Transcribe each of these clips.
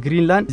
ግሪንላንድ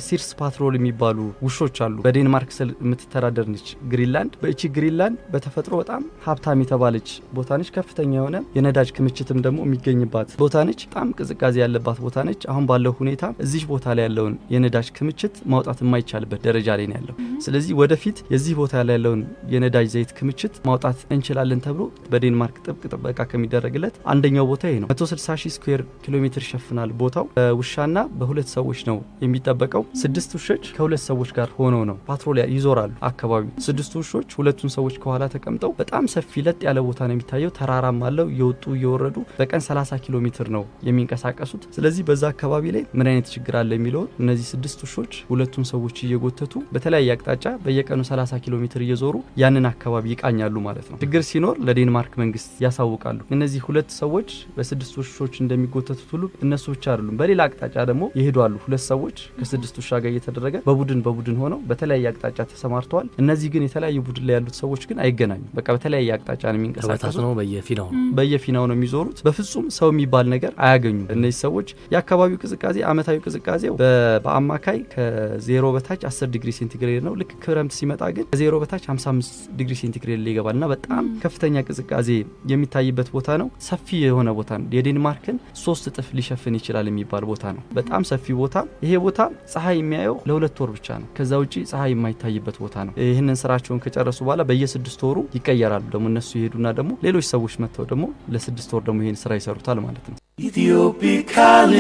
ሲርስ ፓትሮል የሚባሉ ውሾች አሉ። በዴንማርክ ስር የምትተዳደር ነች ግሪንላንድ። በእቺ ግሪንላንድ በተፈጥሮ በጣም ሀብታም የተባለች ቦታ ነች። ከፍተኛ የሆነ የነዳጅ ክምችትም ደግሞ የሚገኝባት ቦታ ነች። በጣም ቅዝቃዜ ያለባት ቦታ ነች። አሁን ባለው ሁኔታ እዚህ ቦታ ላይ ያለውን የነዳጅ ክምችት ማውጣት የማይቻልበት ደረጃ ላይ ነው ያለው። ስለዚህ ወደፊት የዚህ ቦታ ላይ ያለውን የነዳጅ ዘይት ክምችት ማውጣት እንችላለን ተብሎ በዴንማርክ ጥብቅ ጥበቃ ከሚደረግለት አንደኛው ቦታ ይሄ ነው። 160,000 ስኩዌር ኪሎ ሜትር ይሸፍናል ቦታው። በውሻና በሁለት ሰዎች ነው የሚጠበቀው። 6 ውሾች ከሁለት ሰዎች ጋር ሆነው ነው ፓትሮል ይዞራሉ አካባቢው። 6 ውሾች ሁለቱን ሰዎች ከኋላ ተቀምጠው በጣም ሰፊ ለጥ ያለ ቦታ ነው የሚታየው። ተራራም አለው። እየወጡ እየወረዱ በቀን 30 ኪሎ ሜትር ነው የሚንቀሳቀሱት። ስለዚህ በዛ አካባቢ ላይ ምን አይነት ችግር አለ የሚለው እነዚህ 6 ውሾች ሁለቱን ሰዎች እየጎተቱ በተለያየ አቅጣጫ በየቀኑ 30 ኪሎ ሜትር እየዞሩ ያንን አካባቢ ይቃኛሉ ማለት ነው። ችግር ሲኖር ለዴንማርክ መንግስት ያሳውቃሉ። እነዚህ ሁለት ሰዎች በ6 ውሾች እንደሚጎተቱት ሁሉ እነሱ ብቻ አይደሉም፣ በሌላ አቅጣጫ ደግሞ ይሄዳሉ። ሁለት ሰዎች ከ6 ውሻ ጋር እየተደረገ በቡድን ሆነው በተለያየ አቅጣጫ ተሰማርተዋል። እነዚህ ግን የተለያዩ ቡድን ላይ ያሉት ሰዎች ግን አይገናኙም። በቃ በተለያየ አቅጣጫ ነው የሚንቀሳቀሱት። በየፊናው ነው የሚዞሩት። በፍጹም ሰው የሚባል ነገር አያገኙም። እነዚህ ሰዎች የአካባቢው ቅዝቃዜ አመታዊ ቅዝቃዜው በአማካይ ከ0 በታች 10 ዲግሪ ሴንቲግሬድ ነው። ልክ ክረምት ሲመጣ ግን ከ0 በታች 55 ዲግሪ ሴንቲግሬድ ላይ ይገባልና በጣም ከፍተኛ ቅዝቃዜ የሚታይበት ቦታ ነው። ሰፊ የሆነ ቦታ ነው። የዴንማርክን 3 እጥፍ ሊሸፍን ይችላል የሚባል ቦታ ነው። በጣም ሰፊ ቦታ። ይሄ ቦታ ፀሐይ የሚያየው ለ2 ወር ብቻ ነው። ከዛ ውጪ ፀሐይ የማይታይበት ቦታ ነው። ይህንን ስራቸውን ከጨረሱ በኋላ በየ6 ወሩ ይቀየራሉ። ደግሞ እነሱ ይሄዱና ደግሞ ሌሎች ሰዎች መጥተው ደግሞ ለ6 ወር ደግሞ ይሄን ስራ ይሰሩታል ማለት ነው። ኢትዮፒካሊ